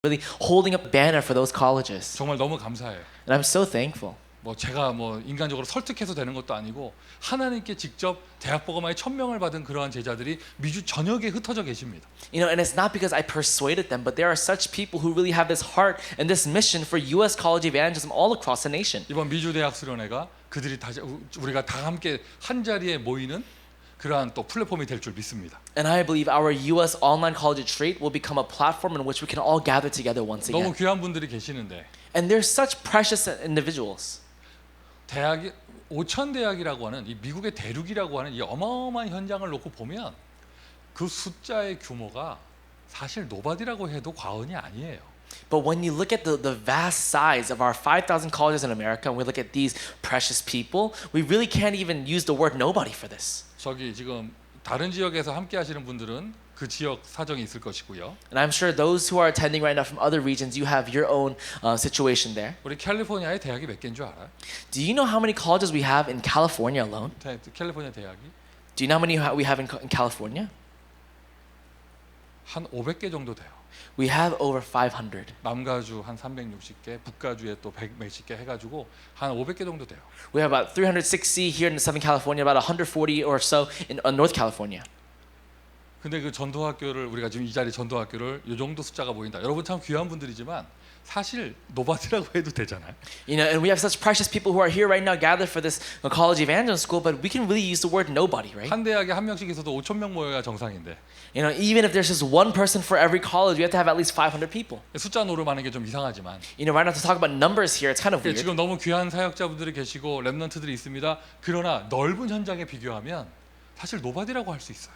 really holding up a banner for those colleges. 정말 너무 감사해요. And I'm so thankful. 뭐 제가 뭐 인간적으로 설득해서 되는 것도 아니고 하나님께 직접 대학 복음화의 천명을 받은 그러한 제자들이 미주 전역에 흩어져 계십니다. You know, and it's not because I persuaded them, but there are such people who really have this heart and this mission for U.S. college evangelism all across the nation. 이번 미주 대학 수련회가 그들이 우리가 다 함께 한 자리에 모이는 그러한 또 플랫폼이 될 줄 믿습니다. And I believe our U.S. online college retreat will become a platform in which we can all gather together once 너무 again. 귀한 분들이 계시는데 And there's such precious individuals. 대학이 5천 대학이라고 하는 이 미국의 대륙이라고 하는 이 어마어마한 현장을 놓고 보면 그 숫자의 규모가 사실 노바디라고 해도 과언이 아니에요. But when you look at the vast size of our 5,000 colleges in America and we look at these precious people, we really can't even use the word nobody for this. 저기 지금 다른 지역에서 함께 하시는 분들은 그 지역 사정이 있을 것이고요. And I'm sure those who are attending right now from other regions, you have your own situation there. 우리 캘리포니아의 대학이 몇 개인 줄 알아요? Do you know how many colleges we have in California alone? 캘리포니아 대학이 Do you know how many we have in California? 한 500개 정도 돼요. We have over 500. 남가주 한 360개, 북가주에 또 100 몇십 개 해가지고 한 500개 정도 돼요. We have about 360 here in Southern California, about 140 or so in North California. 근데 그 전도학교를 우리가 지금 이 자리 전도학교를 이 정도 숫자가 보인다. 여러분 참 귀한 분들이지만 사실 노바디라고 해도 되잖아요. You know, and we have such precious people who are here right now gathered for this college evangelism school, but we can really use the word nobody, right? 한 대학에 한 명씩 있어도 5천 명 모여야 정상인데 You know, even if there's just one person for every college, we have to have at least 500 people. 숫자 노름하는 게 좀 이상하지만 You know, right now to talk about numbers here, it's kind of weird. 지금 너무 귀한 사역자분들이 계시고 렘넌트들이 있습니다. 그러나 넓은 현장에 비교하면 사실 노바디라고 할 수 있어요.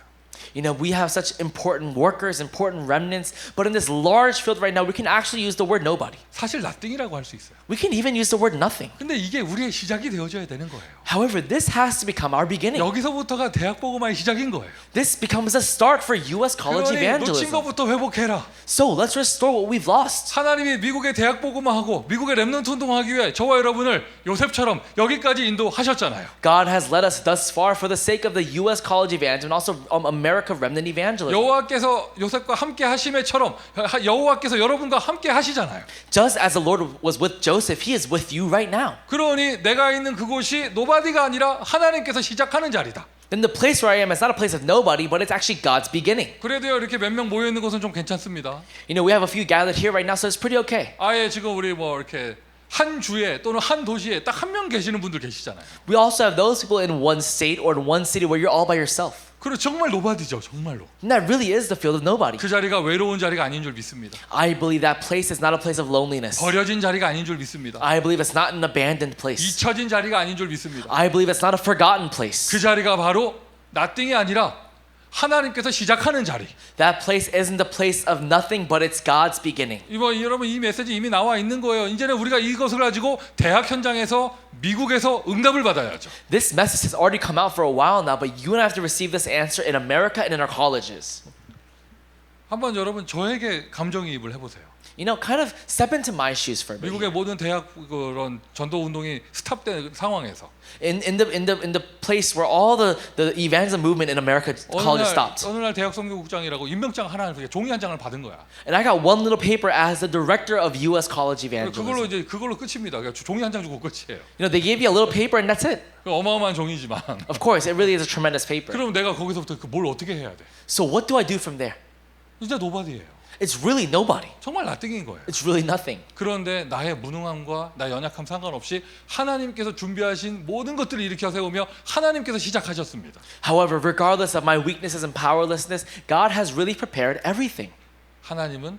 You know, we have such important workers, important remnants, but in this large field right now, we can actually use the word nobody. 사실 nothing이라고 할 수 있어요. We can even use the word nothing. 근데 이게 우리의 시작이 되어져야 되는 거예요. However, this has to become our beginning. 여기서부터가 대학 복음화의 시작인 거예요. This becomes a start for U.S. college 그러니 놓친 evangelism. 것부터 회복해라. So let's restore what we've lost. 하나님이 미국의 대학 복음화하고 미국의 렘넌트 운동하기 위해 저와 여러분을 요셉처럼 여기까지 인도하셨잖아요. God has led us thus far for the sake of the U.S. college evangelism and also America remnant evangelism. 여호와께서 요셉과 함께 하심에처럼 여호와께서 여러분과 함께 하시잖아요. Just as the Lord was with Joseph, He is with you right now. 그러니 내가 있는 그곳이 노바디가 아니라 하나님께서 시작하는 자리다. Then the place where I am is not a place of nobody, but it's actually God's beginning. 그래도요 이렇게 몇 명 모여 있는 것은 좀 괜찮습니다. You know, we have a few gathered here right now, so it's pretty okay. 아예 지금 우리 뭐 이렇게 한 주에 또는 한 도시에 딱 한 명 계시는 분들 계시잖아요. We also have those people in one state or in one city where you're all by yourself. 그리고 정말 노바디죠, 정말로. And that really is the field of nobody. 그 자리가 외로운 자리가 아닌 줄 믿습니다. I believe that place is not a place of loneliness. 버려진 자리가 아닌 줄 믿습니다. I believe it's not an abandoned place. 잊혀진 자리가 아닌 줄 믿습니다. I believe it's not a forgotten place. 그 자리가 바로 nothing이 아니라 하나님께서 시작하는 자리. That place isn't the place of nothing, but it's God's beginning. 여러분 이 메시지 이미 나와 있는 거예요. 이제는 우리가 이것을 가지고 대학 현장에서 미국에서 응답을 받아야죠. This message has already come out for a while now, but you and I have to receive this answer in America and in our colleges. 한번 여러분 저에게 감정이입을 해보세요. You know, kind of step into my shoes for a bit. 미국의 모든 대학 그런 전도 운동이 스탑된 상황에서 In the place where all the evangelism movement in America colleges stopped. 어느 날 대학 선교국장이라고 임명장 하나 종이 한 장을 받은 거야. And I got one little paper as the director of U.S. college 그걸로 evangelism. 그걸로 끝입니다. 그러니까 종이 한 장 주고 끝이에요. You know, they gave you a little paper and that's it. 어마어마한 종이지만. Of course, it really is a tremendous paper. 그럼 내가 거기서부터 뭘 어떻게 해야 돼? So what do I do from there? 진짜 노바디예요. It's really nobody. 정말 nothing인 거예요. It's really nothing. 그런데 나의 무능함과 나의 연약함 상관없이 하나님께서 준비하신 모든 것들을 일으켜 세우며 하나님께서 시작하셨습니다. However, regardless of my weaknesses and powerlessness, God has really prepared everything. 하나님은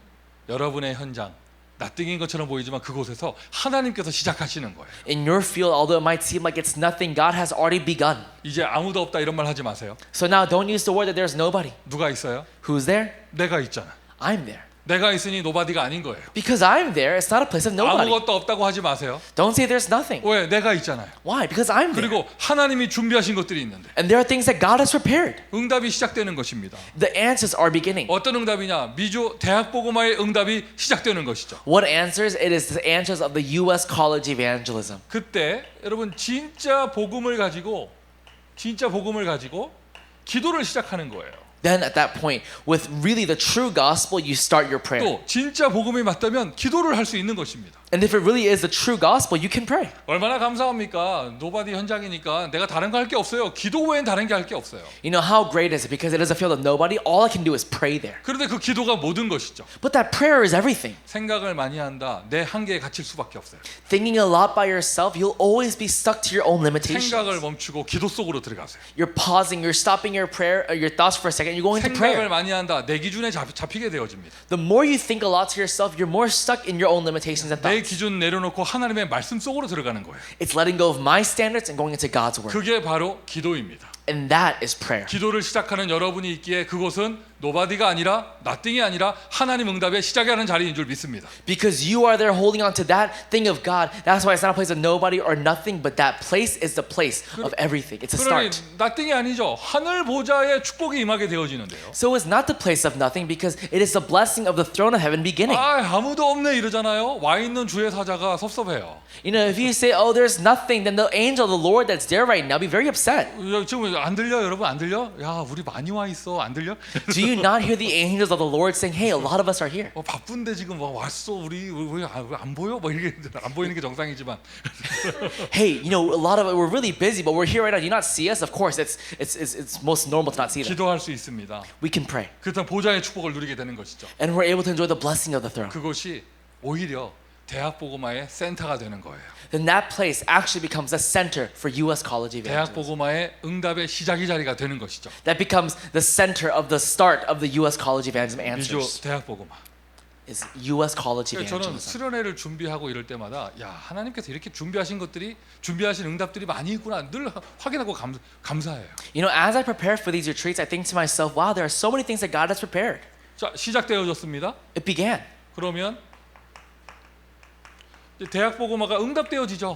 여러분의 현장 nothing인 것처럼 보이지만 그곳에서 하나님께서 시작하시는 거예요. In your field, although it might seem like it's nothing, God has already begun. 이제 아무도 없다 이런 말 하지 마세요. So now don't use the word that there's nobody. 누가 있어요? Who's there? 내가 있잖아. I'm there. 내가 있으니 노바디가 아닌 거예요. Because I'm there, it's not a place of nobody. 아무것도 없다고 하지 마세요. Don't say there's nothing. 왜? 내가 있잖아요. Why? Because I'm there. 그리고 하나님이 준비하신 것들이 있는데 And there are things that God has prepared. 응답이 시작되는 것입니다. The answers are beginning. 어떤 응답이냐? 미주 대학 복음화의 응답이 시작되는 것이죠. What answers? It is the answers of the U.S. college evangelism. 그때 여러분 진짜 복음을 가지고 기도를 시작하는 거예요. then at that point, with really the true gospel, you start your prayer. 또 진짜 복음이 맞다면 기도를 할 수 있는 것입니다. And if it really is the true gospel, you can pray. 얼마나 감사합니까? 노바디 현장이니까 내가 다른 거 할 게 없어요. 기도 외엔 다른 게 할 게 없어요. You know how great is it? Because it is a field of nobody. All I can do is pray there. 그런데 그 기도가 모든 것이죠. But that prayer is everything. 생각을 많이 한다. 내 한계에 갇힐 수밖에 없어요. Thinking a lot by yourself, you'll always be stuck to your own limitations. 생각을 멈추고 기도 속으로 들어가세요. You're pausing, you're stopping your prayer, your thoughts for a second. You're going to 생각을 prayer. 많이 한다. 내 기준에 잡히게 되어집니다. The more you think a lot to yourself, you're more stuck in your own limitations and 내 thoughts. 기준 내려놓고 하나님의 말씀 속으로 들어가는 거예요. It's letting go of my standards and going into God's word. 그게 바로 기도입니다. And that is prayer. 기도를 시작하는 여러분이 있기에 그곳은 노바디가 아니라 나띵이 아니라 하나님 응답의 시작하는 자리인 줄 믿습니다. Because you are there holding on to that thing of God. That's why it's not a place of nobody or nothing, but that place is the place of everything. It's a 그러니 start. 나띵이 아니죠. 하늘 보좌의 축복이 임하게 되어지는데요. So it's not the place of nothing because it is the blessing of the throne of heaven beginning. 아무도 없네 이러잖아요. 와 있는 주의 사자가 섭섭해요. You know, if you say, oh, there's nothing, then the angel of the Lord that's there right now be very upset. 지금 안 들려 여러분 안 들려? 야 우리 많이 와 있어 안 들려? Do you not hear the angels of the Lord saying, hey, a lot of us are here? 바쁜데 지금 왔어 우리 왜 안 보여? 뭐 이렇게 안 보이는 게 정상이지만 Hey, you know, a lot of it, we're really busy, but we're here right now. Do you not see us? Of course, it's most normal to not see them. 기도할 수 있습니다. We can pray. 그렇다면 보좌의 축복을 누리게 되는 것이죠. And we're able to enjoy the blessing of the throne. 그것이 오히려 대학 보고마의 센터가 되는 거예요. Then that place actually becomes a center for U.S. College 대학 evangelism. 보고마의 응답의 시작이 자리가 되는 것이죠. That becomes the center of the start of the U.S. College evangelism 미주 answers. 대학 보고마. Is U.S. College 저는 evangelism. 수련회를 준비하고 이럴 때마다 야 하나님께서 이렇게 준비하신 것들이 준비하신 응답들이 많이 있구나 늘 확인하고 감사해요. You know, as I prepare for these retreats, I think to myself, wow, there are so many things that God has prepared. 자 시작되어졌습니다. It began. 그러면 이제 대학 보고마가 응답되어지죠.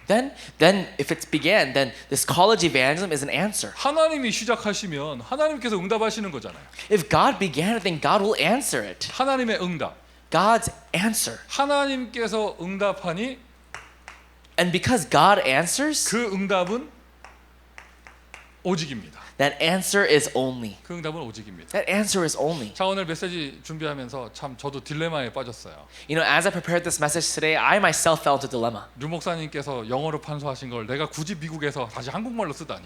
Then if it began, then this college evangelism is an answer. 하나님이 시작하시면 하나님께서 응답하시는 거잖아요. If God began it, then God will answer it. 하나님의 응답. God's answer. 하나님께서 응답하니 And because God answers, 그 응답은 오직입니다. that answer is only. 그 응답은 오직입니다. That answer is only. 자 오늘 메시지 준비하면서 참 저도 딜레마에 빠졌어요. You know, as I prepared this message today, I myself fell into a dilemma. 류 목사님께서 영어로 판소하신 걸 내가 굳이 미국에서 다시 한국말로 쓰다니.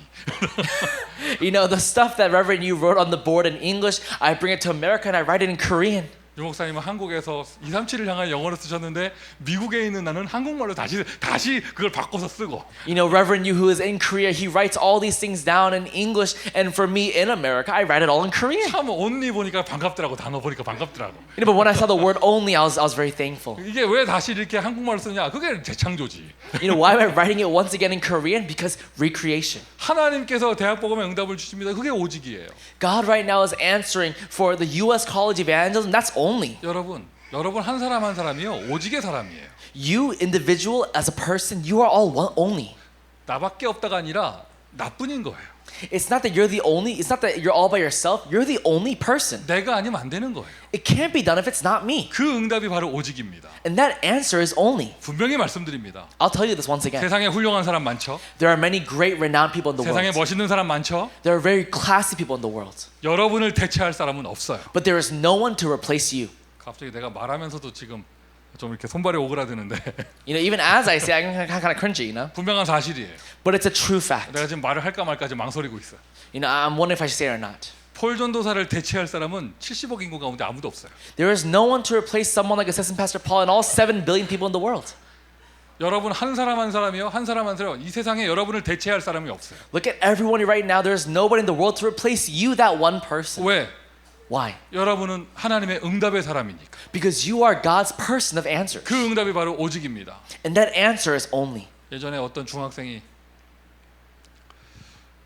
You know, the stuff that Reverend you wrote on the board in English, I bring it to America and I write it in Korean. 류 목사님은 한국에서 237을 향한 영어로 쓰셨는데 미국에 있는 나는 한국말로 다시 그걸 바꿔서 쓰고. You know, Reverend you who is in Korea, he writes all these things down in English, and for me in America, I write it all in Korean. 참 only 보니까 반갑더라고. 단어 보니까 반갑더라고. You know, but when I saw the word only, I was very thankful. 이게 왜 다시 이렇게 한국말로 쓰냐? 그게 재창조지. You know, why am I writing it once again in Korean? Because recreation. 하나님께서 대학 복음의 응답을 주십니다. 그게 오직이에요. God right now is answering for the U.S. college evangelism. That's only. 여러분 한 사람 한 사람이요 오직의 사람이에요. You individual as a person, you are all one only. 나밖에 없다가 아니라 나뿐인 거예요. It's not that you're the only. It's not that you're all by yourself. You're the only person. 내가 아니면 안 되는 거예요. It can't be done if it's not me. 그 응답이 바로 오직입니다. And that answer is only. 분명히 말씀드립니다. I'll tell you this once again. 세상에 훌륭한 사람 많죠. There are many great, renowned people in the 세상에 world. 멋있는 사람 많죠. There are very classy people in the world. 여러분을 대체할 사람은 없어요. But there is no one to replace you. 갑자기 내가 말하면서도 지금 좀 이렇게 손발이 오그라드는데 You know, even as I say, I'm kind of cringy, you know. 분명한 사실이에요. But it's a true fact. 내가 지금 말을 할까 말까 지금 망설이고 있어. You know, I'm wondering if I should say it or not. 폴 전도사를 대체할 사람은 70억 인구 가운데 아무도 없어요. There is no one to replace someone like Assistant Pastor Paul and all 7 billion people in the world. 여러분 한 사람 한 사람이요. 한 사람 한 사람. 이 세상에 여러분을 대체할 사람이 없어요. Look at everyone right now. There's nobody in the world to replace you, that one person. 왜? Why? 여러분은 하나님의 응답의 사람이니까. Because you are God's person of answers. 그 응답이 바로 오직입니다. And that answer is only. 예전에 어떤 중학생이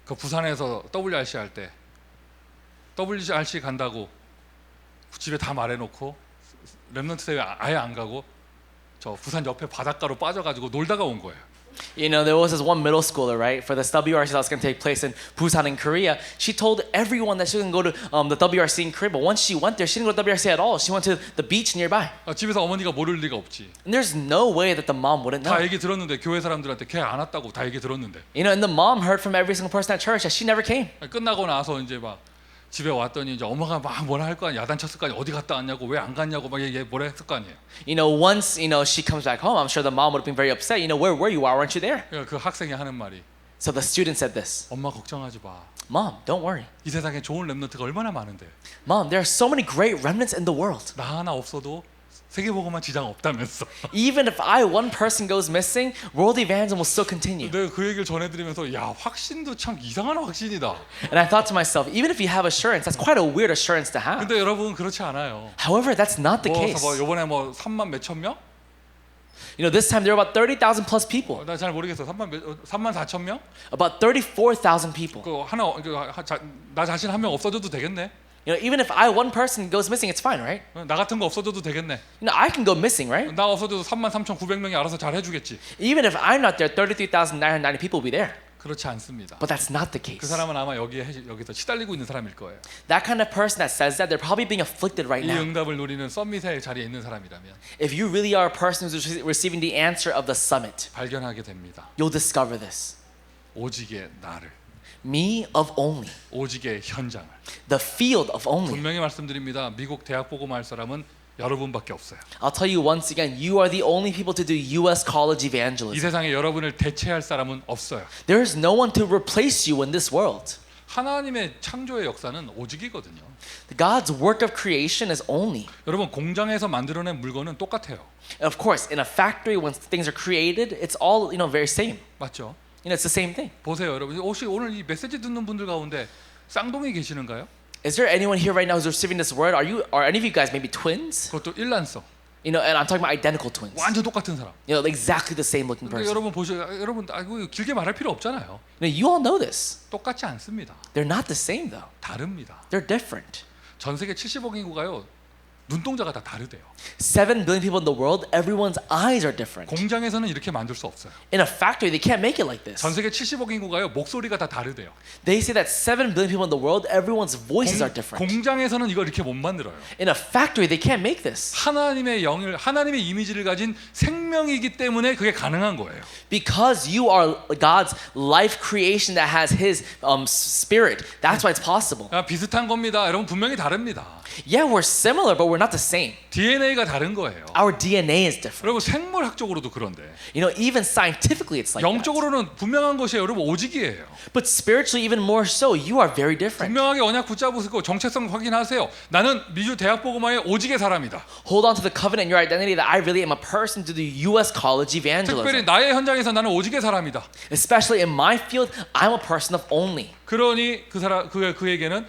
그 부산에서 WRC 할 때 WRC 간다고 집에 다 말해놓고 렘넌트 대회 아예 안 가고 저 부산 옆에 바닷가로 빠져가지고 놀다가 온 거예요. You know, there was this one middle schooler, right? For this WRC that was going to take place in Busan in Korea. She told everyone that she was going to go to the WRC in Korea. But once she went there, she didn't go to WRC at all. She went to the beach nearby. 집에서 어머니가 모를 리가 없지. And there's no way that the mom wouldn't know. 다 얘기 들었는데 교회 사람들한테 걔 안 왔다고 다 얘기 들었는데 You know, and the mom heard from every single person at church that she never came. 끝나고 나서 이제 막 집에 왔더니 이제 엄마가 막 뭐라 할 거 아니야. 야단쳤을 거 아니야. 어디 갔다 왔냐고, 왜 안 갔냐고 막 얘 뭐라 했을 거 아니에요. Once, she comes back home, I'm sure the mom would have been very upset. Where were you? Why weren't you there? 그러니까 그 학생이 하는 말이 So the student said this. 엄마 걱정하지 마. Mom, don't worry. 이 세상에 좋은 렘넌트가 얼마나 많은데 Mom, there are so many great remnants in the world. 나 하나 없어도 세계복음만 지장 없다면서. Even if one person goes missing, world evangelism will still continue. 내가 그 얘기를 전해드리면서 야 확신도 참 이상한 확신이다. And I thought to myself, even if you have assurance, that's quite a weird assurance to have. 근데 여러분 그렇지 않아요. However, that's not the case. 뭐 이번에 뭐 3만 몇천 명? This time there were about 30,000 plus people. 나 잘 모르겠어. 3만 4천 명? About 34,000 people. 그 하나 나 자신 한 명 없어져도 되겠네. Even if one person goes missing, it's fine, right? 나 같은 거 없어져도 되겠네. I can go missing, right? 나 없어져도 3만 3,900명이 알아서 잘 해주겠지. Even if I'm not there, 33,990 people will be there. 그렇지 않습니다. But that's not the 그 case. 사람은 아마 여기서 시달리고 있는 사람일 거예요. That kind of person that says that, they're probably being afflicted right 이 now. 응답을 누리는 썸밋의 자리에 있는 사람이라면 If you really are a person who's receiving the answer of the summit, 발견하게 됩니다. you'll discover this. 오직의 나를, Me of only. 오직의 현장을. The field of only. 분명히 말씀드립니다. 미국 대학 복음할 사람은 여러분밖에 없어요. I'll tell you once again, you are the only people to do U.S. college 이 evangelism. 세상에 여러분을 대체할 사람은 없어요. There is no one to replace you in this world. 하나님의 창조의 역사는 오직이거든요. God's work of creation is only. 여러분 공장에서 만들어낸 물건은 똑같아요. And of course, in a factory, when things are created, it's all very same. 맞죠? It's the same thing. 보세요, 여러분. 혹시 오늘 이 메시지 듣는 분들 가운데 쌍둥이 계시는가요? Is there anyone here right now who's receiving this word? Are any of you guys maybe twins? 그것도 일란성. And I'm talking about identical twins. 완전 똑같은 사람. Exactly the same looking 근데 person. 여러분 보셔, 여러분 길게 말할 필요 없잖아요. You all know this. 똑같지 않습니다. They're not the same though. 다릅니다. They're different. 전 세계 70억 인구가요. 눈동자가 다 다르대요. 7 billion people in the world, everyone's eyes are different. 공장에서는 이렇게 만들 수 없어요. In a factory, they can't make it like this. 전 세계 70억 인구가요. 목소리가 다 다르대요. They say that 7 billion people in the world, everyone's voices are different. 공장에서는 이걸 이렇게 못 만들어요. In a factory, they can't make this. 하나님의 영을, 하나님의 이미지를 가진 생명이기 때문에 그게 가능한 거예요. Because you are God's life creation that has His spirit, that's why it's possible. 비슷한 겁니다. 여러분 분명히 다릅니다. Yeah, we're similar, but we're not the same. DNA가 다른 거예요. Our DNA is different. 여러분 생물학적으로도 그런데 Even scientifically it's like that. 영적으로는 분명한 것이 여러분 오직이에요. But spiritually even more so, you are very different. 분명하게 언약 붙잡으시고 정체성 확인하세요. 나는 미주 대학 복음화의 오직의 사람이다. Hold on to the covenant, your identity that I really am a person to do U.S. college 특별히 evangelism. 나의 현장에서 나는 오직의 사람이다. Especially in my field, I'm a person of only. 그러니 그에게는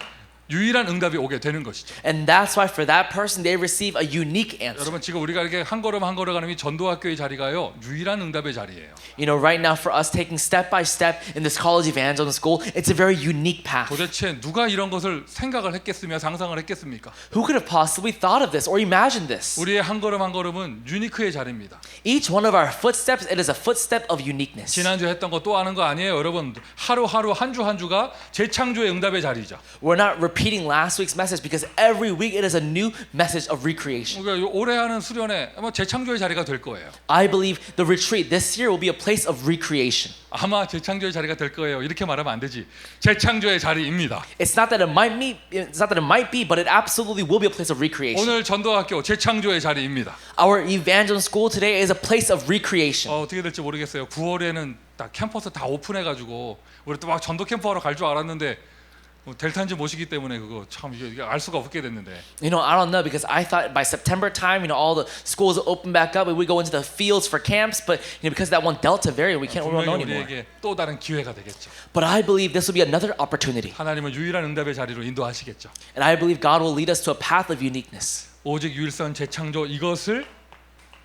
유일한 응답이 오게 되는 것이죠. And that's why for that person, they receive a unique answer. 여러분 지금 우리가 이렇게 한 걸음 한 걸음 가는 이 전도학교의 자리가요 유일한 응답의 자리예요. Right now for us taking step by step in this college evangelism school, it's a very unique path. 도대체 누가 이런 것을 생각을 했겠으며 상상을 했겠습니까? Who could have possibly thought of this or imagined this? 우리의 한 걸음 한 걸음은 유니크의 자리입니다. Each one of our footsteps, it is a footstep of uniqueness. 지난주 했던 거 또 하는 거 아니에요, 여러분. 하루하루 한 주 한 주가 재창조의 응답의 자리죠. We're not repeating last week's message because every week it is a new message of recreation. 우리가 올해 하는 수련회 아마 재창조의 자리가 될 거예요. I believe the retreat this year will be a place of recreation. 아마 재창조의 자리가 될 거예요. 이렇게 말하면 안 되지. 재창조의 자리입니다. It's not that it might be, but it absolutely will be a place of recreation. 오늘 전도학교 재창조의 자리입니다. Our evangelism school today is a place of recreation. 어떻게 될지 모르겠어요. 9월에는 딱 캠퍼스 다 오픈해가지고 우리 또 막 전도 캠프하러 갈 줄 알았는데 델타인지 모시기 때문에 그거 참 이게 알 수가 없게 됐는데. I don't know because I thought by September time, all the schools will open back up and we go into the fields for camps, but because of that one Delta variant, we don't know 분명히 anymore. 우리에게 또 다른 기회가 되겠죠. But I believe this will be another opportunity, 하나님은 유일한 응답의 자리로 인도하시겠죠. and I believe God will lead us to a path of uniqueness. 오직 유일성 재창조 이것을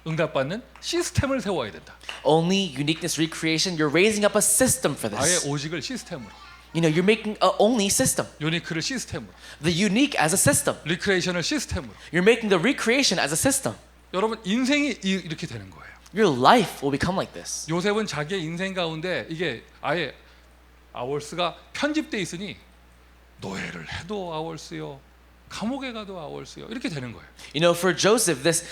응답받는 시스템을 세워야 된다. Only uniqueness recreation. You're raising up a system for 아예 this. 오직을 시스템으로, You're making a only system. 유니크를 시스템으로, The unique as a system. 리크레이션을 시스템으로. You're making the recreation as a system. 여러분 인생이 이렇게 되는 거예요. Your life will become like this. 요셉은 자기의 인생 가운데 이게 아예 아월스가 편집돼 있으니 노예를 해도 아월스요, 감옥에 가도 아월스요 이렇게 되는 거예요. For Joseph, this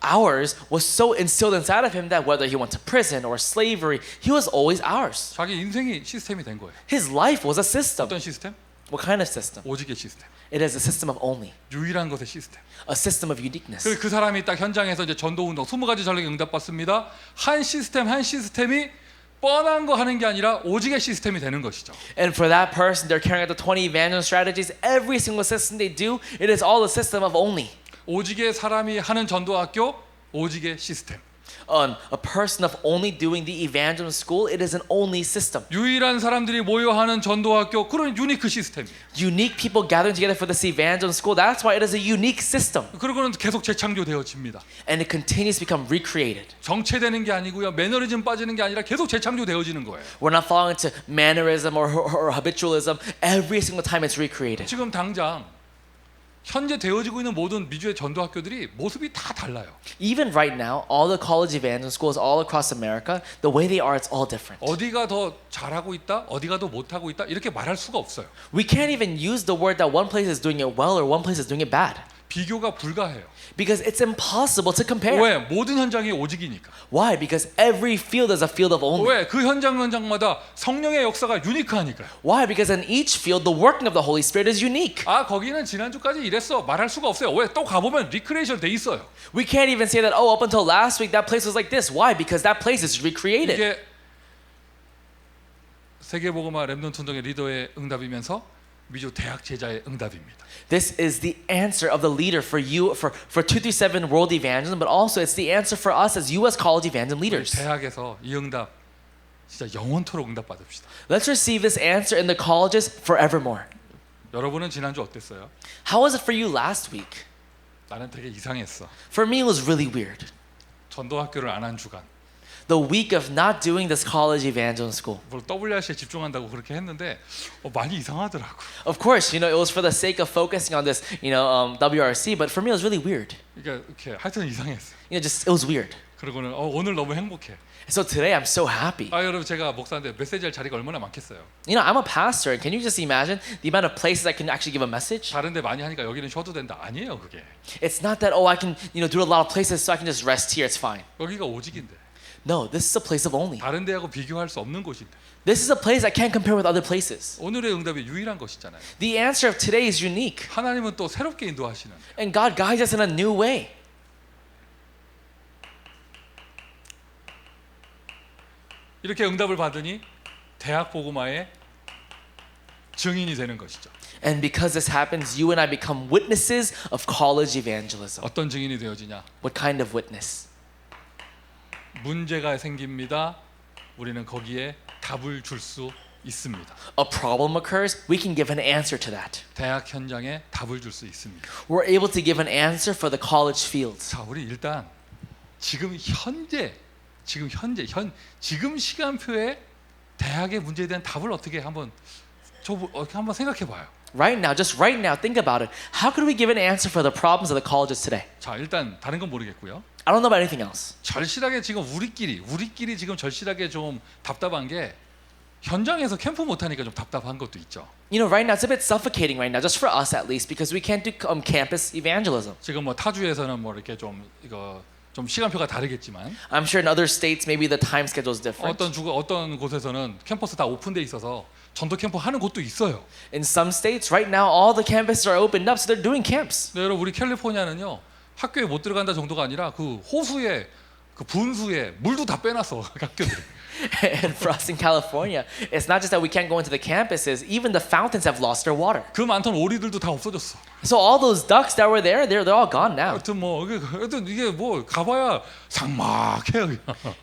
ours was so instilled inside of him that whether he went to prison or slavery, he was always ours. 자기 인생이 시스템이 된 거예요. His life was a system. 어떤 시스템? What kind of system? 오직의 시스템. It is a system of only, 유일한 것의 시스템. a system of uniqueness. 그 사람이 딱 현장에서 이제 전도 운동 20가지 전략에 응답받습니다. 한 시스템이 뻔한 거 하는 게 아니라 오직의 시스템이 되는 것이죠. And for that person, they're carrying out the 20 evangelism strategies. Every single system they do, it is all a system of only. 오직의 사람이 하는 전도학교, 오직의 시스템. A person of only doing the evangelism school, it is an only system. 유일한 사람들이 모여 하는 전도학교, 그런 유니크 시스템. Unique people gathering together for this evangelism school, that's why it is a unique system. 그리고는 계속 재창조되어집니다. And it continues to become recreated. 정체되는 게 아니고요, 매너리즘 빠지는 게 아니라 계속 재창조되어지는 거예요. We're not falling into mannerism or habitualism. Every single time it's recreated. 지금 당장 현재 되어지고 있는 모든 미주의 전도학교들이 모습이 다 달라요. Even right now, all the college evangelism schools all across America, the way they are, it's all different. 어디가 더 잘하고 있다, 어디가 더 못하고 있다 이렇게 말할 수가 없어요. We can't even use the word that one place is doing it well or one place is doing it bad. 비교가 불가해요. Because it's impossible to compare. 왜? 모든 현장이 오직이니까. Why? Because every field is a field of only. 왜? 그 현장마다 성령의 역사가 유니크하니까요. Why? Because in each field, the working of the Holy Spirit is unique. 아, 거기는 지난주까지 이랬어. 말할 수가 없어요. 왜? 또 가보면 리크레이션 돼 있어요. We can't even say that, oh, up until last week, that place was like this. Why? Because that place is recreated. 이게 세계복음화 렘넌트 운동의 리더의 응답이면서 미주 대학 제자의 응답입니다. This is the answer of the leader for you, for 237 World Evangelism, but also it's the answer for us as U.S. college evangelism leaders. 대학에서 이 응답 진짜 영원토록 응답 받읍시다. Let's receive this answer in the colleges forevermore. 여러분은 지난주 어땠어요? How was it for you last week? 나는 되게 이상했어. For me, it was really weird. 전도학교를 안 한 주간. The week of not doing this college evangelism school. 뭘 WRC에 집중한다고 그렇게 했는데 많이 이상하더라고. Of course, it was for the sake of focusing on this, WRC, but for me, it was really weird. 그러니까 이렇게 하여튼 이상했어. Just it was weird. 그러고는 오늘 너무 행복해. So today, I'm so happy. 아 여러분 제가 목사인데 메시지할 자리가 얼마나 많겠어요. I'm a pastor. Can you just imagine the amount of places I can actually give a message? 다른데 많이 하니까 여기는 쉬어도 된다. 아니에요 그게. It's not that I can do a lot of places so I can just rest here. It's fine. 여기가 오직인데. No, this is a place of only. 다른 데하고 비교할 수 없는 곳인데. This is a place I can't compare with other places. 오늘의 응답이 유일한 것이잖아요. The answer of today is unique. 하나님은 또 새롭게 인도하시는. And God guides us in a new way. 이렇게 응답을 받으니 대학 복음화의 증인이 되는 것이죠. And because this happens, you and I become witnesses of college evangelism. 어떤 증인이 되어지냐? What kind of witness? 문제가 생깁니다. 우리는 거기에 답을 줄 수 있습니다. A problem occurs, we can give an answer to that. 대학 현장에 답을 줄 수 있습니다. We're able to give an answer for the college fields. 자, 우리 일단 지금 시간표에 대학의 문제에 대한 답을 어떻게 한번 생각해 봐요. Just right now, think about it. How could we give an answer for the problems of the colleges today? 자, 일단 다른 건 모르겠고요. I don't know about anything else. 절실하게 지금 우리끼리 지금 절실하게 좀 답답한 게 현장에서 캠프 못 하니까 좀 답답한 것도 있죠. Right now it's a bit suffocating right now, just for us at least, because we can't do campus evangelism. 지금 뭐 타주에서는 뭐 이렇게 좀 시간표가 다르겠지만 I'm sure in other states maybe the time schedule is different. 어떤 곳에서는 캠퍼스 다 오픈돼 있어서 전도 캠프 하는 곳도 있어요. In some states right now all the campuses are opened up, so they're doing camps. 네, 여러분 우리 캘리포니아는요 학교에 못 들어간다 정도가 아니라 그 호수에 그 분수에 물도 다 빼놨어 학교들이. And for us in California, it's not just that we can't go into the campuses, even the fountains have lost their water. 그 많던 오리들도 다 없어졌어. So all those ducks that were there, they're all gone now. 하여튼 이게 뭐 가봐야 삭막해요.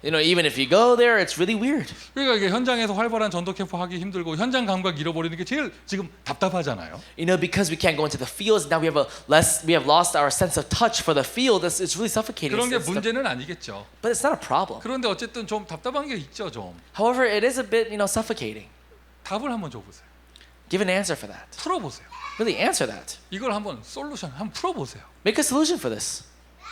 Even if you go there, it's really weird. 그러니까 이게 현장에서 활발한 전도 캠프 하기 힘들고 현장 감각 잃어버리는 게 제일 지금 답답하잖아요. Because we can't go into the fields, now we have lost our sense of touch for the field. It's really suffocating. 그런 게 문제는 아니겠죠. But it's not a problem. 그런데 어쨌든 좀 답답한 게 있죠, 좀. However, it is a bit, suffocating. 답을 한번 줘보세요. Give an answer for that. 풀어보세요. Really answer that. 이걸 한번 솔루션 한번 풀어보세요. Make a solution for this.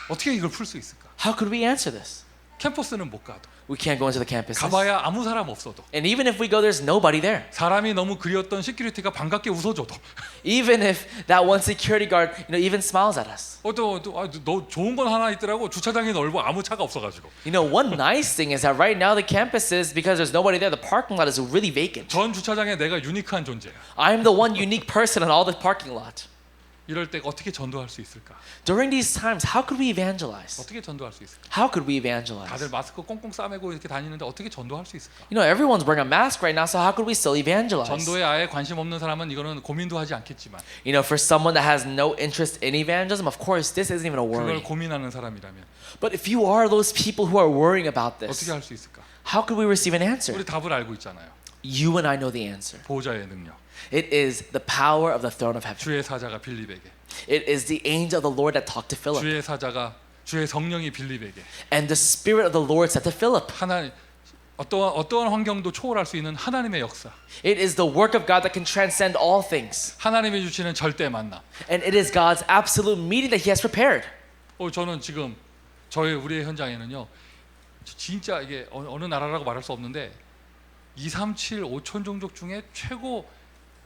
어떻게 이걸 풀 수 있을까? How could we answer this? 캠퍼스는 못 가도 We can't go into the campuses. 가봐야 아무 사람 없어도 And even if we go, there's nobody there. 사람이 너무 그리웠던 시큐리티가 반갑게 웃어줘도 Even if that one security guard, even smiles at us. 너 좋은 건 하나 있더라고. 주차장이 넓어 아무 차가 없어가지고. One nice thing is that right now the campuses, because there's nobody there, the parking lot is really vacant. 전 주차장에 내가 유니크한 존재야. I'm the one unique person in all the parking lot. 이럴 때 어떻게 전도할 수 있을까? During these times, how could we evangelize? 어떻게 전도할 수 있을까? How could we evangelize? 다들 마스크 꽁꽁 싸매고 이렇게 다니는데 어떻게 전도할 수 있을까? Everyone's wearing a mask right now, so how could we still evangelize? 전도에 아예 관심 없는 사람은 이거는 고민도 하지 않겠지만 For someone that has no interest in evangelism, of course, this isn't even a 그걸 worry. 고민하는 사람이라면 But if you are those people who are worrying about this, 어떻게 할 수 있을까? how could we receive an answer? 우리 답을 알고 있잖아요. You and I know the answer. 보호자의 능력. It is the power of the throne of heaven. 주의 사자가 빌립에게. It is the angel of the Lord that talked to Philip. 주의 사자가 주의 성령이 빌립에게. And the Spirit of the Lord said to Philip. 하나님 어떠한 환경도 초월할 수 있는 하나님의 역사. It is the work of God that can transcend all things. 하나님이 주시는 절대 만남. And it is God's absolute meeting that He has prepared. 저는 지금 우리의 현장에는요. 진짜 이게 어느 나라라고 말할 수 없는데 237 5천 종족 중에 최고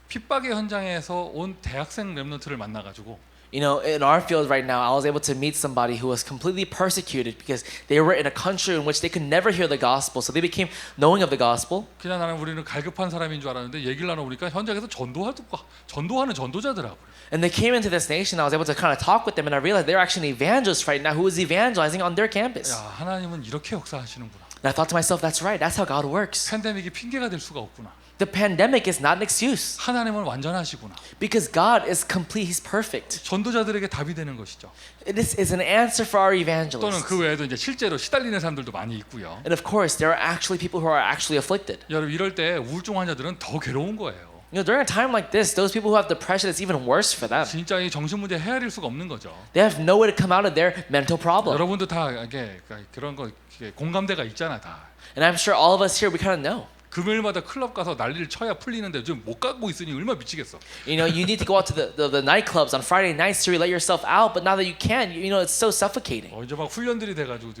핍박의 현장에서 온 대학생 렘넌트를 만나가지고 In our field right now, I was able to meet somebody who was completely persecuted because they were in a country in which they could never hear the gospel. So they became knowing of the gospel. 그냥 나는 우리는 갈급한 사람인 줄 알았는데 얘기를 나눠보니까 현장에서 전도하는 전도자더라고요. And they came into this nation. I was able to kind of talk with them, and I realized they're actually evangelists right now who is evangelizing on their campus. 야, 하나님은 이렇게 역사하시는구나. And I thought to myself, that's right. That's how God works. 팬데믹이 핑계가 될 수가 없구나. The pandemic is not an excuse 하나님은 완전하시구나. because God is complete. He's perfect. 전도자들에게 답이 되는 것이죠. This is an answer for our 또는 evangelists. 그 외에도 이제 실제로 시달리는 사람들도 많이 있고요. And of course, there are actually people who are actually afflicted. 여러분 이럴 때 우울증 환자들은 더 괴로운 거예요. During a time like this, those people who have depression, it's even worse for them. 진짜 이 정신 문제 헤아릴 수가 없는 거죠. They have no way to come out of their mental problem. 여러분도 다 이게 그런 거 공감대가 있잖아 다. And I'm sure all of us here, we kind of know. 금요일마다 클럽 가서 난리를 쳐야 풀리는데 좀 못 가고 있으니 얼마나 미치겠어. You need to go out to the nightclubs on Friday nights to let yourself out, but now that you can, it's so suffocating. 이제 막 훈련들이 돼가지고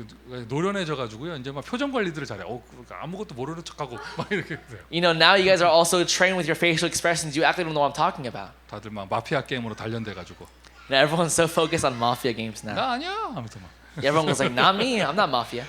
노련해져가지고요. 이제 막 표정 관리들을 잘해. 아무것도 모르는 척하고 막 이렇게 돼요. Now you guys are also trained with your facial expressions. You actually don't know what I'm talking about. 다들 막 마피아 게임으로 단련돼가지고. Everyone's so focused on mafia games now. 나 아니야. 아무튼 막. Everyone was like, not me. I'm not mafia.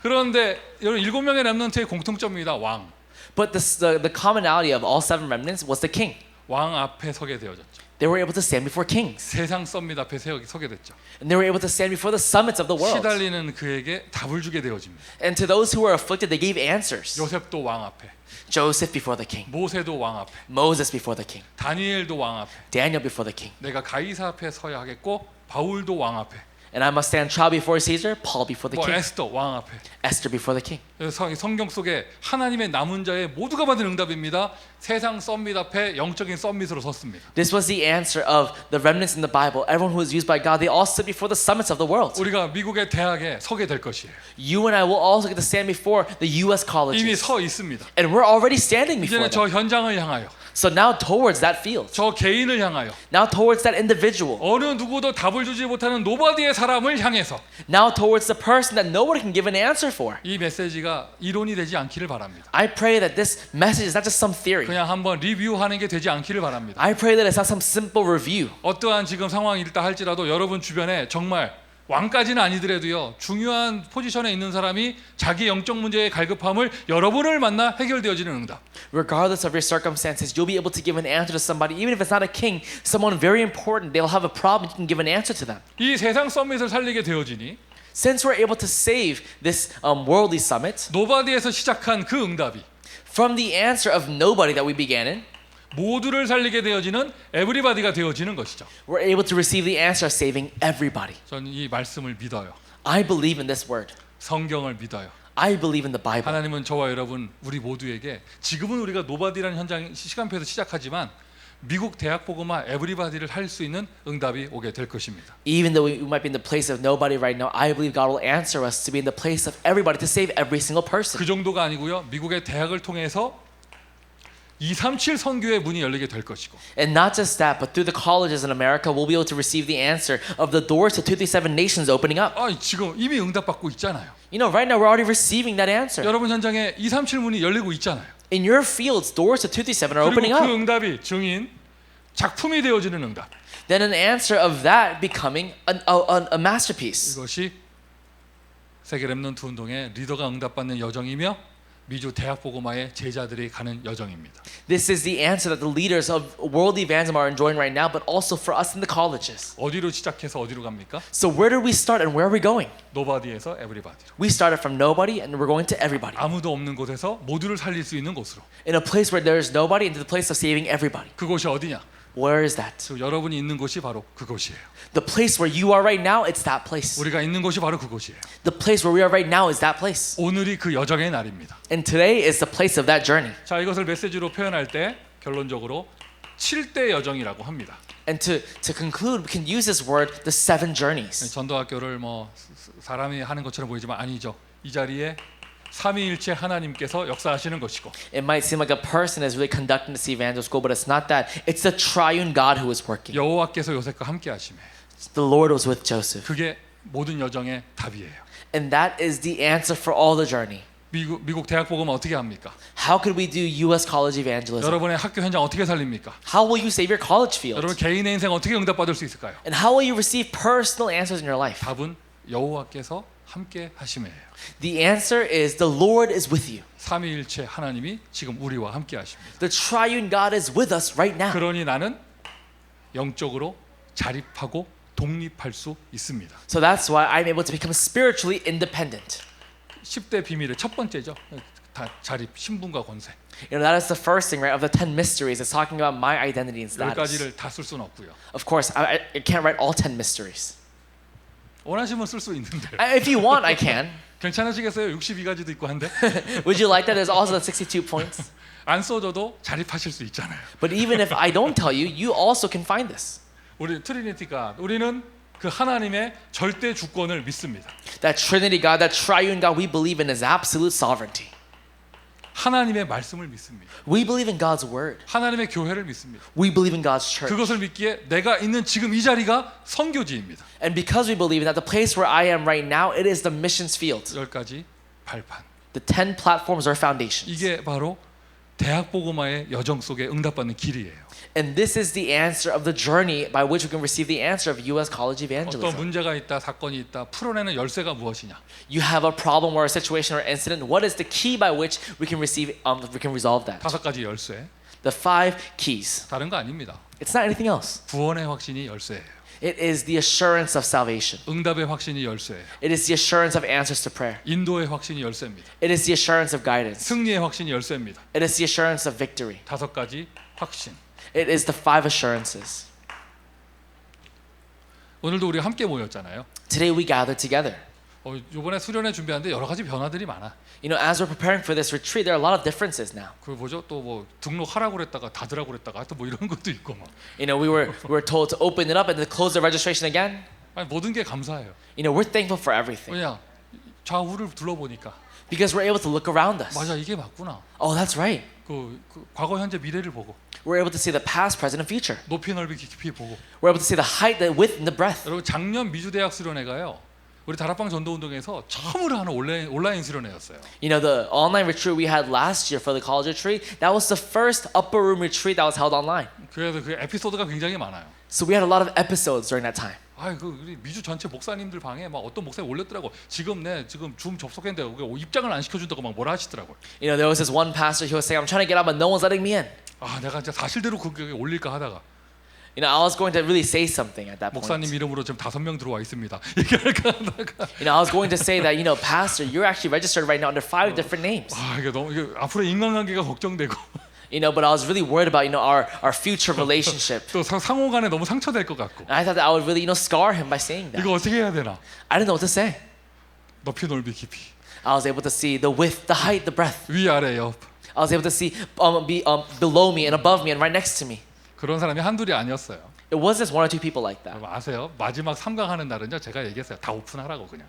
그런데 여러분 7명의 렘넌트의 공통점입니다. 왕. But the commonality of all 7 remnants was the king. 왕 앞에 서게 되어졌죠. They were able to stand before kings. 세상 썸밋 앞에 서게 됐죠. And they were able to stand before the summits of the world. 시달리는 그에게 답을 주게 되어집니다. And to those who were afflicted, they gave answers. 요셉도 왕 앞에, Joseph before the king. 모세도 왕 앞에, Moses before the king. 다니엘도 왕 앞에. Daniel before the king. 내가 가이사 앞에 서야 하겠고 바울도 왕 앞에. And I must stand trial before Caesar, Paul before the 뭐 king. 에스더 왕 앞에. Esther before the king. 성경 속에 하나님의 남은 자의 모두가 받은 응답입니다. 세상 썸밋 앞에 영적인 썸밋으로 섰습니다. This was the answer of the remnants in the Bible. Everyone who was used by God, they all stood before the summits of the world. 우리가 미국의 대학에 서게 될 것이에요. You and I will also get to stand before the U.S. 이미 colleges. 서 있습니다. And we're already standing before 이제는 them. 저 현장을 향하여, So now towards that field. 저 개인을 향하여, Now towards that individual. 어느 누구도 답을 주지 못하는 노바디의 사람을 향해서 Now towards the person that nobody can give an answer for. 이 메시지가 이론이 되지 않기를 바랍니다. I pray that this message is not just some theory. 그냥 한번 리뷰하는 게 되지 않기를 바랍니다. I pray that it's not some simple review. 어떠한 지금 상황이 있다 할지라도 여러분 주변에 정말 왕까지는 아니더라도요 중요한 포지션에 있는 사람이 자기 영적 문제의 갈급함을 여러분을 만나 해결되어지는 응답. Regardless of your circumstances, you'll be able to give an answer to somebody. Even if it's not a king, someone very important, they'll have a problem, you can give an answer to them. 이 세상 썸밋을 살리게 되어지니 Since we're able to save this worldly summit 노바디에서 시작한 그 응답이 from the answer of nobody that we began in, 모두를 살리게 되어지는 에브리바디가 되어지는 것이죠. we're able to receive the answer of saving everybody. 저는 이 말씀을 믿어요. I believe in this word. 성경을 믿어요. I believe in the Bible. 하나님은 저와 여러분 우리 모두에게 지금은 우리가 노바디라는 현장 시간표에서 시작하지만 미국 대학 복음화 에브리바디를 할 수 있는 응답이 오게 될 것입니다. Even though we might be in the place of nobody right now, I believe God will answer us to be in the place of everybody to save every single person. 그 정도가 아니고요. 미국의 대학을 통해서 237 선교의 문이 열리게 될 것이고 And not just that, but through the colleges in America, we'll be able to receive the answer of the doors to 237 nations opening up. 지금 이미 응답받고 있잖아요. You know, right now we're already receiving that answer. 여러분 현장에 237 문이 열리고 있잖아요. In your fields, doors to 237 are 그리고 opening 그 up. 응답이 증인 작품이 되어지는 응답. Then an answer of that becoming a masterpiece. 이것이 세계 렘넌트 운동의 리더가 응답받는 여정이며 미주 대학복음화의 제자들이 가는 여정입니다. This is the answer that the leaders of world evangelism are enjoying right now, but also for us in the colleges. 어디로 시작해서 어디로 갑니까? So where did we start and where are we going? 노바디에서 에브리바디로. We started from nobody and we're going to everybody. 아무도 없는 곳에서 모두를 살릴 수 있는 곳으로. In a place where there is nobody into the place of saving everybody. 그곳이 어디냐? Where is that? 그 여러분이 있는 곳이 바로 그곳이에요. The place where you are right now, it's that place. 우리가 있는 곳이 바로 그곳이에요. The place where we are right now is that place. 오늘이 그 여정의 날입니다. And today is the place of that journey. 자, 이것을 메시지로 표현할 때 결론적으로 7대 여정이라고 합니다. And to conclude, we can use this word, the 7 journeys. 전도학교를 뭐 사람이 하는 것처럼 보이지만 아니죠. 이 자리에 삼위일체 하나님께서 역사하시는 것이고 It might seem like a person is really conducting this evangelical school, but it's not that. It's the triune God who is working. 여호와께서 요셉과 함께 하심에 The Lord was with Joseph. 그게 모든 여정의 답이에요. And that is the answer for all the journey. 미국 대학 복음은 어떻게 합니까? How could we do U.S. college evangelism? 여러분의 학교 현장 어떻게 살립니까? How will you save your college field? 여러분 개인의 인생 어떻게 응답받을 수 있을까요? And how will you receive personal answers in your life? 답은 여호와께서 함께 하심이에요. The answer is the Lord is with you. 삼위일체 하나님이 지금 우리와 함께 하십니다. The triune God is with us right now. 그러니 나는 영적으로 자립하고 독립할 수 있습니다. So that's why I'm able to become spiritually independent. 10대 비밀의 첫 번째죠. 다 자립, 신분과 권세. You know, that is the first thing, right, of the 10 mysteries. It's talking about my identity and status. 여기까지를 다 쓸 수는 없고요. Of course, I can't write all 10 mysteries. 원하시면 쓸 수 있는데. If you want, I can. 괜찮으시겠어요? 62가지도 있고 한데. Would you like that? There's also the 62 points. 안 써줘도 자립하실 수 있잖아요. But even if I don't tell you, you also can find this. 우리 트리니티가 우리는 그 하나님의 절대 주권을 믿습니다. That Trinity God, that triune God we believe in is absolute sovereignty. 하나님의 말씀을 믿습니다. We believe in God's word. 하나님의 교회를 믿습니다. We believe in God's church. 그것을 믿기에 내가 있는 지금 이 자리가 선교지입니다. And because we believe in that, the place where I am right now, it is the missions field. 10가지 발판. The 10 platforms are foundations. 이게 바로 대학 복음화의 여정 속에 응답받는 길이에요. And this is the answer of the journey by which we can receive the answer of U.S. college 어떤 evangelism. 문제가 있다, 사건이 있다, 풀어내는 열쇠가 무엇이냐? You have a problem or a situation or incident. What is the key by which we can resolve that? 5가지 열쇠. The 5 keys. 다른 거 아닙니다. It's not anything else. 구원의 확신이 열쇠예요. It is the assurance of salvation. 응답의 확신이 열쇠예요. It is the assurance of answers to prayer. 인도의 확신이 열쇠입니다. It is the assurance of guidance. 승리의 확신이 열쇠입니다. It is the assurance of victory. 5가지 확신. It is the 5 assurances. 오늘도 우리 함께 모였잖아요. Today we gather together. 이번에 수련회 준비하는데 여러 가지 변화들이 많아. You know, as we're preparing for this retreat, there are a lot of differences now. 그 뭐죠? 또 뭐 등록하라고 그랬다가 닫으라고 그랬다가 하여튼 뭐 이런 것도 있고 막. You know, we were told to open it up and to close the registration again. 아니 모든 게 감사해요. You know, we're thankful for everything 왜냐? 좌우를 둘러보니까 because we're able to look around us. 맞아 이게 맞구나. Oh, that's right. 그 과거, 현재, 미래를 보고 We're able to see the past, present, and future. 높이, 넓이, 깊이 보고. We're able to see the height, the width, and the breadth. 여러분 작년 미주 대학 수련회가요. 우리 다락방 전도 운동에서 처음으로 하는 온라인 수련회였어요. You know, the online retreat we had last year for the college retreat, that was the first upper room retreat that was held online. 그래서 그 에피소드가 굉장히 많아요. So we had a lot of episodes during that time. 그 우리 미주 전체 목사님들 방에 막 어떤 목사님 올렸더라고. 지금 줌 접속했는데 입장을 안 시켜준다고 막 뭐라 하시더라고. You know, there was this one pastor who was saying, "I'm trying to get out, but no one's letting me in." 내가 진짜 사실대로 그게 올릴까 하다가. You know, I was going to really say something at that point. 목사님 이름으로 지금 5명 들어와 있습니다. 얘기할까 하다가. You know, I was going to say that, you know, pastor, you're actually registered right now under 5 different names. 이게 너무 앞으로 인간관계가 걱정되고. You know, but I was really worried about, you know, our future relationship. 또 상호간에 너무 상처될 것 같고. And I thought that I would really, you know, scar him by saying that. 이거 어떻게 해야 되나? I didn't know what to say. 높이, 넓이, 깊이. I was able to see the width, the height, the breadth. 위, 아래, 옆. I was able to see below me and above me and right next to me. 그런 사람이 한둘이 아니었어요. It wasn't just 1 or 2 people like that. 아세요? 마지막 3강 하는 날은요. 제가 얘기했어요. 다 오픈하라고 그냥.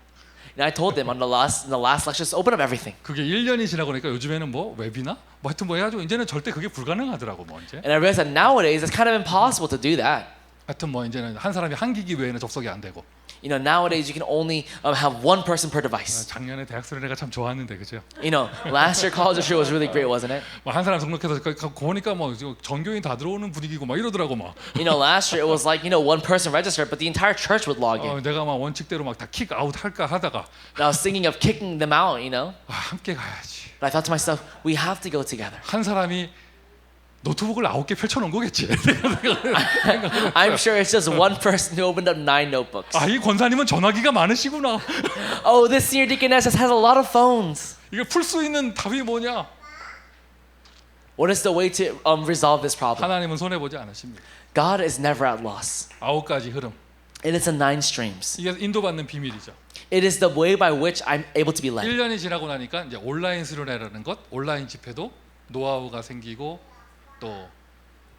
And I told them in the last lecture, just open up everything. 그게 1년이 지나고 나니까 요즘에는 뭐 웹이나 뭐 하여튼 뭐 해가지고 이제는 절대 그게 불가능하더라고 뭐 이제. And I realized that nowadays it's kind of impossible to do that. 하여튼 뭐 이제는 한 사람이 한 기기 외에는 접속이 안 되고. You know, nowadays you can only have one person per device. 작년에 대학 수련회가 참 좋았는데 그죠? You know, last year college retreat was really great, wasn't it? 뭐 한 사람 등록해서 보니까 뭐 전교인 다 들어오는 분위기고 막 이러더라고 막. You know, last year it was like, you know, one person registered, but the entire church would log in. 내가 막 원칙대로 막 다 킥 아웃 할까 하다가 And I was thinking of kicking them out, you know. 함께 가야지. But I thought to myself, we have to go together. 한 사람이 노트북을 9개 펼쳐놓은 거겠지. I'm sure it's just one person who opened up 9 notebooks. 이 권사님은 전화기가 많으시구나. Oh, this senior deaconess has a lot of phones. 이거 풀 수 있는 답이 뭐냐? What is the way to resolve this problem? 하나님은 손해 보지 않으십니다. God is never at loss. 9가지 흐름. It is the 9 streams. 이게 인도받는 비밀이죠. It is the way by which I'm able to be led. 1년이 지나고 나니까 이제 온라인 수련회라는 것, 온라인 집회도 노하우가 생기고 또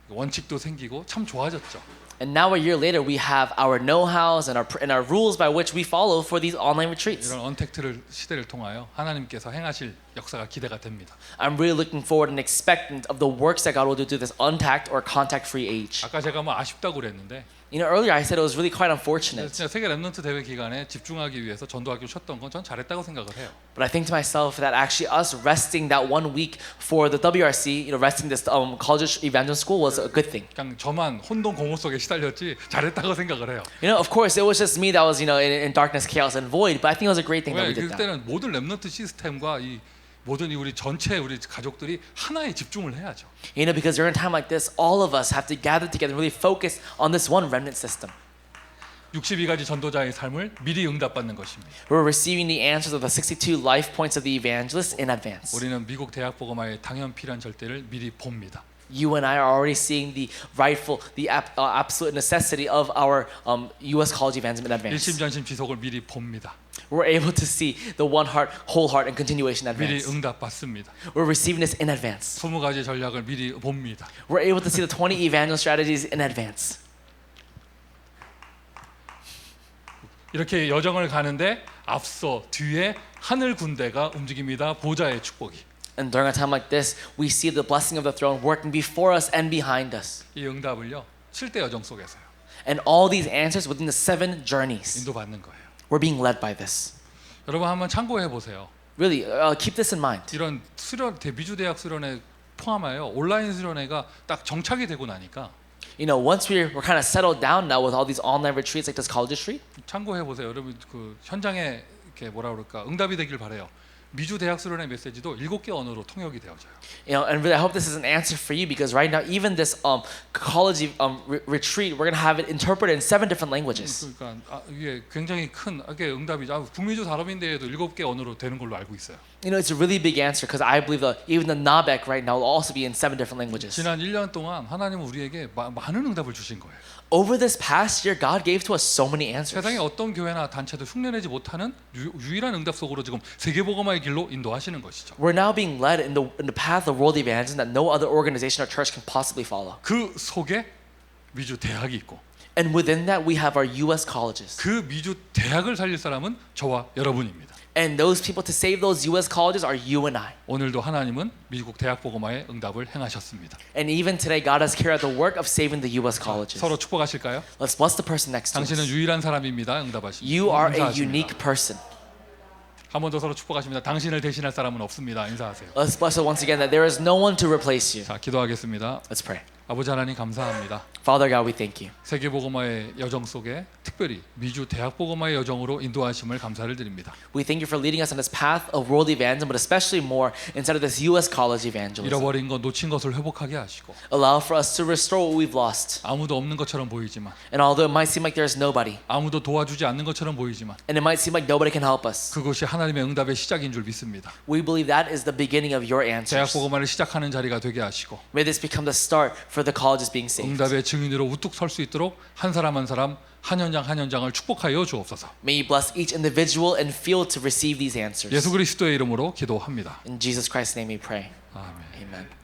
원칙도 생기고 참 좋아졌죠. And now a year later, we have our know-hows and our rules by which we follow for these online retreats. 이런 언택트를 시대를 통하여 하나님께서 행하실 역사가 기대가 됩니다. I'm really looking forward and expectant of the works that God will do through this untact or contact-free age. 아까 제가 뭐 아쉽다고 그랬는데 You know, earlier I said it was really quite unfortunate. 진짜 세계 랩넌트 대회 기간에 집중하기 위해서 전도학교 쳤던 건 전 잘했다고 생각을 해요. But I think to myself that actually us resting that 1 week for the WRC, you know, resting this college evangelism school was a good thing. 그냥 저만 혼돈 공허 속에 시달렸지 잘했다고 생각을 해요. You know, of course, it was just me that was, you know, in darkness, chaos, and void. But I think it was a great thing that we 왜 did that. 그때는 모든 랩넌트 시스템과 이 모든 우리 전체 우리 가족들이 하나에 집중을 해야죠. You know, because during a time like this, all of us have to gather together and really focus on this one remnant system. 62가지 전도자의 삶을 미리 응답받는 것입니다. We're receiving the answers of the 62 life points of the evangelist in advance. 우리는 미국 대학 복음화의 당연 필요한 절대를 미리 봅니다. You and I are already seeing the rightful, the absolute necessity of our U.S. college evangelism in advance. 일심전심 지속을 미리 봅니다. We're able to see the one heart, whole heart, and continuation in 미리 advance. 응답받습니다. We're receiving this in advance. 20가지 전략을 미리 봅니다. We're able to see the 20 evangel strategies in advance. 이렇게 여정을 가는데 앞서 뒤에 하늘 군대가 움직입니다. 보좌의 축복이. And during a time like this, we see the blessing of the throne working before us and behind us. 이 응답을요 7대 여정 속에서요. And all these answers within the 7 journeys. 인도받는 거예요. We're being led by this. 여러분 한번 참고해 보세요. Really, keep this in mind. 이런 수련 미주 대학 수련회 포함하여 온라인 수련회가 딱 정착이 되고 나니까 You know, once we're kind of settled down now with all these online retreats like this college retreat, 참고해 보세요. 여러분 그 현장에 이렇게 뭐라 그럴까 응답이 되길 바래요. 미주 대학 수련회 메시지도 7개 언어로 통역이 되어져요. you know, and really, I hope this is an answer for you because right now, even this college retreat, we're gonna have it interpreted in 7 different languages. 그러니까 이게 굉장히 큰 이게 응답이죠. 북미주 다러민대회도 7개 언어로 되는 걸로 알고 있어요. You know, it's a really big answer because I believe that even the NABEC right now will also be in 7 different languages. 지난 1년 동안 하나님은 우리에게 많은 응답을 주신 거예요. Over this past year, God gave to us so many answers. 세상에 어떤 교회나 단체도 흉내내지 못하는 유일한 응답 속으로 지금 세계복음화의 길로 인도하시는 것이죠. We're now being led in the path of world evangelism that no other organization or church can possibly follow. 그 속에 미주 대학이 있고 And within that, we have our U.S. colleges. 그 미주 대학을 살릴 사람은 저와 여러분입니다. And those people to save those U.S. colleges are you and I. 오늘도 하나님은 미국 대학 복음화의 응답을 행하셨습니다. And even today, God has carried out the work of saving the U.S. colleges. 서로 축복하실까요? Let's bless the person next to 당신은 us. 유일한 사람입니다. 응답하십니다. You are a unique person. 한 번 더 서로 축복하십니다. 당신을 대신할 사람은 없습니다. 인사하세요. Let's bless it once again that there is no one to replace you. 자, 기도하겠습니다. Let's pray. 아버지 하나님 감사합니다. Father God, we thank you. 세계복음화의 여정 속에 특별히 미주 대학복음화의 여정으로 인도하심을 감사를 드립니다. We thank you for leading us on this path of world evangelism, but especially more inside of this U.S. college evangelism. 잃어버린 것, 놓친 것을 회복하게 하시고 Allow for us to restore what we've lost. 아무도 없는 것처럼 보이지만 And although it might seem like there's nobody, 아무도 도와주지 않는 것처럼 보이지만 and it might seem like nobody can help us, 그것이 하나님의 응답의 시작인 줄 믿습니다. we believe that is the beginning of your answers. 대학복음화를 시작하는 자리가 되게 하시고 May this become the start for the colleges being saved. 응답의 증인으로 우뚝 설 수 있도록 한 사람 한 사람 한 현장 한 현장을 축복하여 주옵소서. May you bless each individual and field to receive these answers. 예수 그리스도의 이름으로 기도합니다. In Jesus Christ's name we pray. 아멘. Amen.